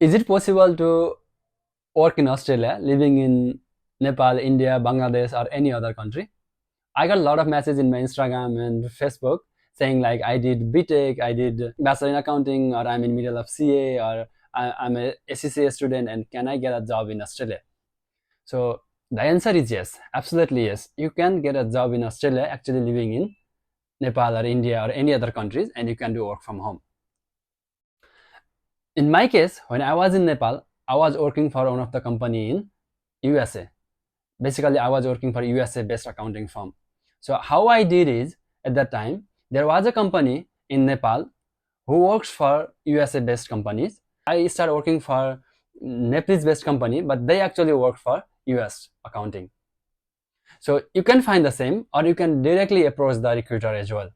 Is it possible to work in Australia, living in Nepal, India, Bangladesh, or any other country? I got a lot of messages in my Instagram and Facebook saying like I did BTech, I did Bachelor in Accounting, or I'm in middle of CA, or I'm a SCCA student, and can I get a job in Australia? So the answer is yes, absolutely yes. You can get a job in Australia actually living in Nepal or India or any other countries, and you can do work from home. In my case, when I was in Nepal, I was working for one of the company in USA. Basically, I was working for USA based accounting firm. So how I did is, at that time, there was a company in Nepal who works for USA based companies. I started working for Nepalese based company, but they actually work for US accounting. So you can find the same, or you can directly approach the recruiter as well.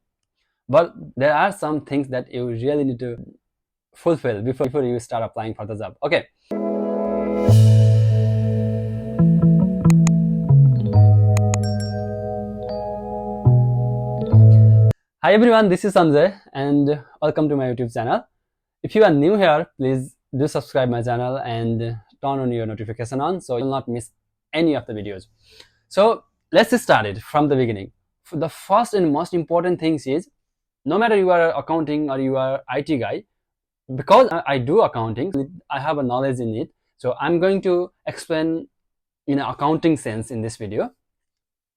But there are some things that you really need to fulfill before you start applying for the job. Okay. Hi everyone, this is Sanjay and welcome to my YouTube channel. If you are new here, please do subscribe my channel and turn on your notification on so you'll not miss any of the videos. So let's start it from the beginning. The first and most important thing is, no matter you are accounting or you are IT guy, because I do accounting, I have a knowledge in it. So I'm going to explain in an accounting sense in this video,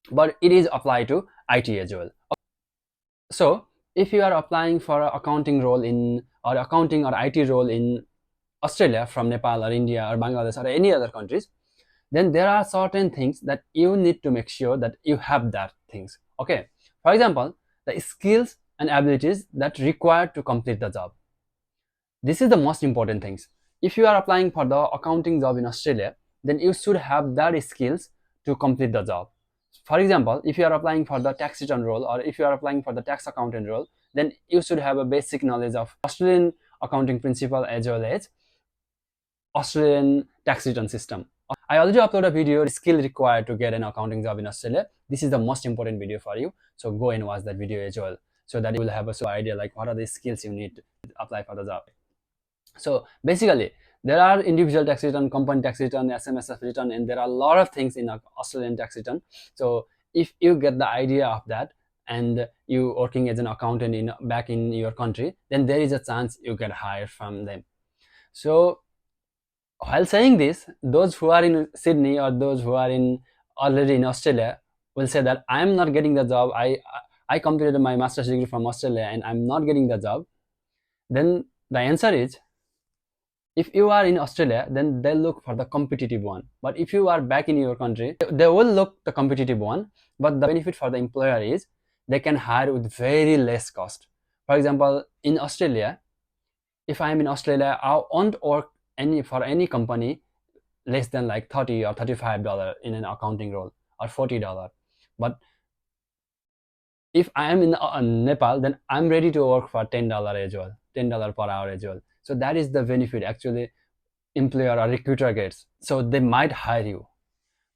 but it is applied to IT as well. So if you are applying for an accounting role in or accounting or IT role in Australia from Nepal or India or Bangladesh or any other countries, then there are certain things that you need to make sure that you have that things. Okay. For example, the skills and abilities that required to complete the job. This is the most important things. If you are applying for the accounting job in Australia, then you should have that skills to complete the job. For example, if you are applying for the tax return role or if you are applying for the tax accountant role, then you should have a basic knowledge of Australian accounting principle as well as Australian tax return system. I already uploaded a video, skill required to get an accounting job in Australia. This is the most important video for you. So go and watch that video as well so that you will have a idea like what are the skills you need to apply for the job. So basically, there are individual tax return, company tax return, SMSF return, and there are a lot of things in Australian tax return. So if you get the idea of that and you working as an accountant back in your country, then there is a chance you get hired from them. So while saying this, those who are in Sydney or those who are in already in Australia will say that I am not getting the job. I completed my master's degree from Australia and I'm not getting the job. Then the answer is, if you are in Australia, then they'll look for the competitive one. But if you are back in your country, they will look the competitive one. But the benefit for the employer is they can hire with very less cost. For example, in Australia, if I am in Australia, I won't work for any company less than like $30 or $35 in an accounting role or $40. But if I am in Nepal, then I'm ready to work for $10 as well, $10 per hour as well. So that is the benefit actually employer or recruiter gets. So they might hire you,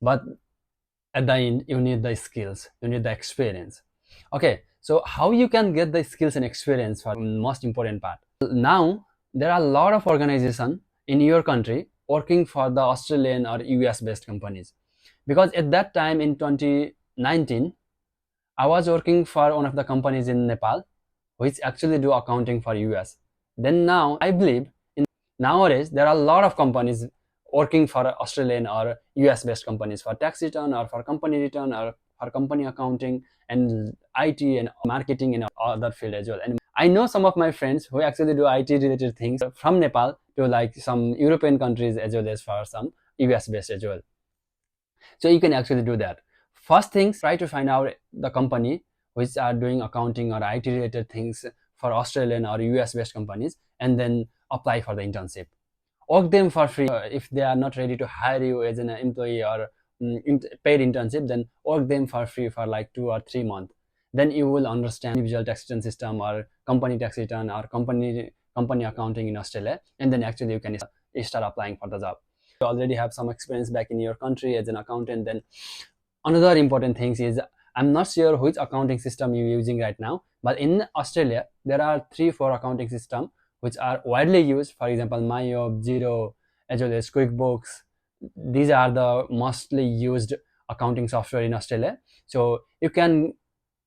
but at the end you need the skills, you need the experience. Okay, so how you can get the skills and experience for the most important part. Now there are a lot of organizations in your country working for the Australian or US based companies, because at that time in 2019 I was working for one of the companies in Nepal which actually do accounting for US. Then now I believe nowadays there are a lot of companies working for Australian or US based companies for tax return or for company return or for company accounting and IT and marketing and other field as well. And I know some of my friends who actually do IT related things from Nepal to like some European countries as well as for some US based as well. So you can actually do that. First things, try to find out the company which are doing accounting or IT related things for Australian or US based companies, and then apply for the internship. Work them for free. If they are not ready to hire you as an employee or paid internship, then work them for free for like 2 or 3 months. Then you will understand individual tax return system or company tax return or company accounting in Australia, and then actually you can start applying for the job. You already have some experience back in your country as an accountant. Then another important thing is, I'm not sure which accounting system you're using right now, but in Australia there are 3-4 accounting system which are widely used. For example, MyOb, Zero, as well as QuickBooks. These are the mostly used accounting software in Australia. So you can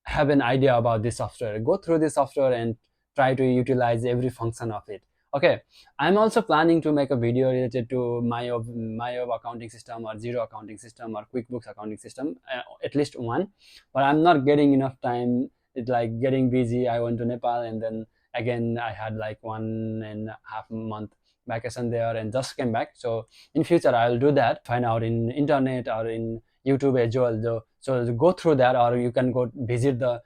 have an idea about this software, go through this software and try to utilize every function of it. Okay, I'm also planning to make a video related to MyOb accounting system, or Zero accounting system, or QuickBooks accounting system, at least one. But I'm not getting enough time. It's like getting busy. I went to Nepal, and then again I had like 1.5 month vacation there and just came back. So in future I'll do that, find out in internet or in YouTube as well. So go through that, or you can go visit the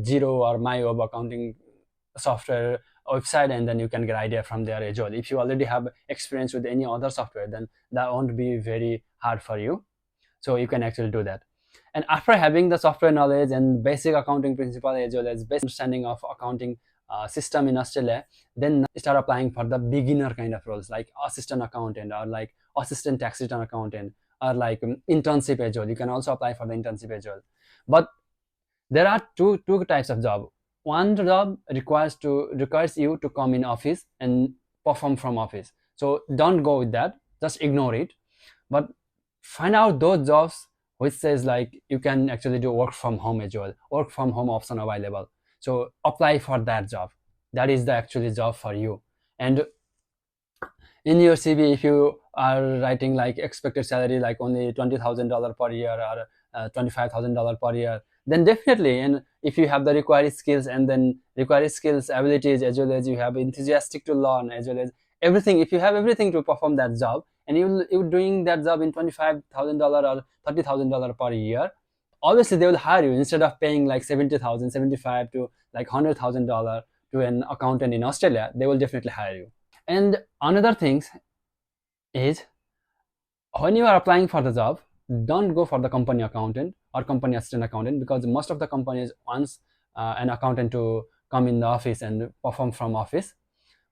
Zero or MyOb accounting software website, and then you can get idea from there as well. If you already have experience with any other software, then that won't be very hard for you. So you can actually do that. And after having the software knowledge and basic accounting principle as well as basic understanding of accounting system in Australia, then start applying for the beginner kind of roles like assistant accountant, or like assistant tax return accountant, or like internship as well. You can also apply for the internship as well. But there are two types of job. One job requires you to come in office and perform from office. So don't go with that. Just ignore it. But find out those jobs which says like you can actually do work from home as well. Work from home option available. So apply for that job. That is the actually job for you. And in your CV, if you are writing like expected salary like only $20,000 per year, or $25,000 per year, then definitely, and if you have the required skills, and then required skills, abilities, as well as you have enthusiastic to learn, as well as everything, if you have everything to perform that job, and you're doing that job in $25,000 or $30,000 per year, obviously they will hire you instead of paying like 70,000, 75 to like $100,000 to an accountant in Australia. They will definitely hire you. And another thing is, when you are applying for the job, don't go for the company accountant or company assistant accountant, because most of the companies wants an accountant to come in the office and perform from office.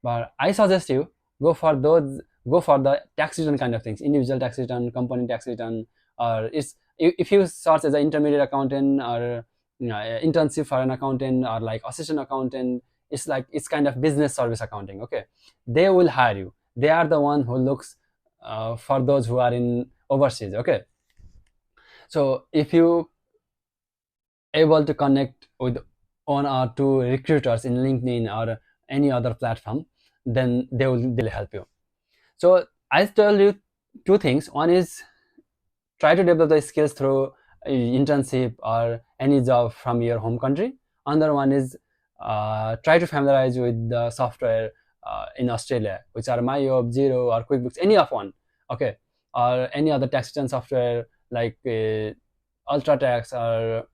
But I suggest you go for the tax return kind of things, individual tax return, company tax return, or if you search as an intermediate accountant, or internship for an accountant, or like assistant accountant, it's kind of business service accounting. Okay, they will hire you. They are the one who looks for those who are in overseas. Okay, so if you able to connect with one or two recruiters in LinkedIn or any other platform, then they'll help you. So I tell you two things. One is try to develop the skills through internship or any job from your home country. Another one is try to familiarize with the software in Australia, which are MyOb, Zero, or QuickBooks, any of one. Okay, or any other tax return software like UltraTax or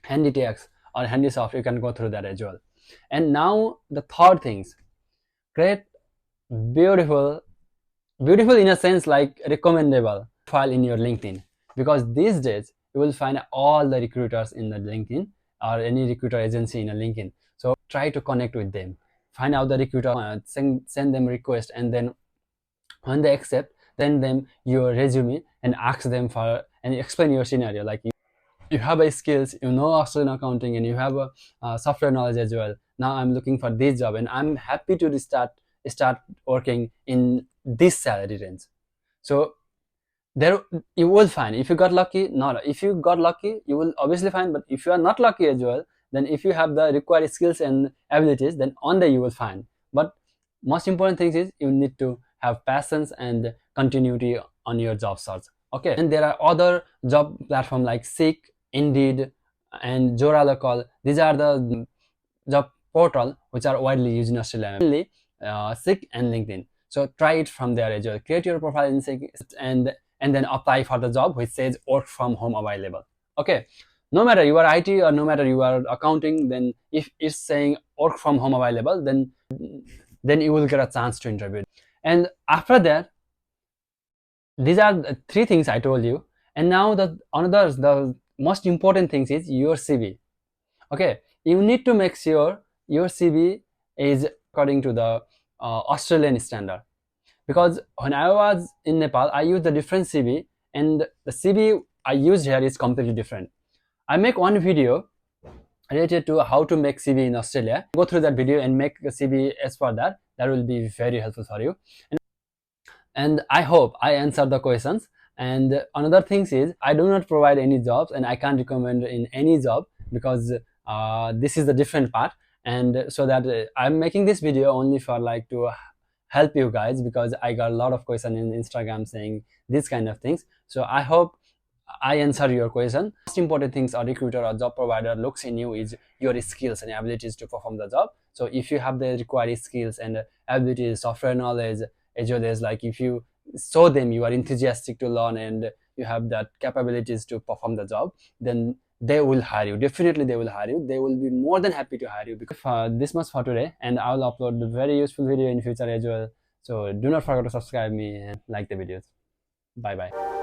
HandyTax or HandySoft. You can go through that as well. And now the third things, create beautiful in a sense like recommendable file in your LinkedIn, because these days you will find all the recruiters in the LinkedIn, or any recruiter agency in a LinkedIn. So try to connect with them, find out the recruiter, send them request, and then when they accept, send them your resume and ask them for, and explain your scenario, like you have a skills, you know Australian accounting, and you have a software knowledge as well. Now I'm looking for this job, and I'm happy to start working in this salary range. So there you will find, if you got lucky, not if you got lucky, you will obviously find. But if you are not lucky as well, then if you have the required skills and abilities, then on there you will find. But most important thing is you need to have passions and continuity on your job search. Okay, and there are other job platform like Seek, Indeed, and Joralocal. These are the job portal which are widely used in Australia, mainly Seek and LinkedIn. So try it from there as well. Create your profile in Seek, and then apply for the job which says work from home available. Okay, no matter you are IT or no matter you are accounting, then if it's saying work from home available, then you will get a chance to interview. And after that, these are the three things I told you. And now the most important things is your CV. Okay, you need to make sure your CV is according to the Australian standard, because when I was in Nepal, I used a different CV, and the CV I used here is completely different. I make one video related to how to make CV in Australia. Go through that video and make a CV as per that. That will be very helpful for you. And I hope I answered the questions. And another thing is, I do not provide any jobs and I can't recommend in any job, because this is the different part. And so that I'm making this video only for like to help you guys, because I got a lot of questions in Instagram saying these kind of things. So I hope I answer your question. Most important things a recruiter or job provider looks in you is your skills and abilities to perform the job. So if you have the required skills and abilities, software knowledge, as well as like if you show them you are enthusiastic to learn and you have that capabilities to perform the job, then they will hire you. Definitely they will hire you. They will be more than happy to hire you. Because this much for today, and I will upload a very useful video in future as well. So do not forget to subscribe me and like the videos. Bye bye.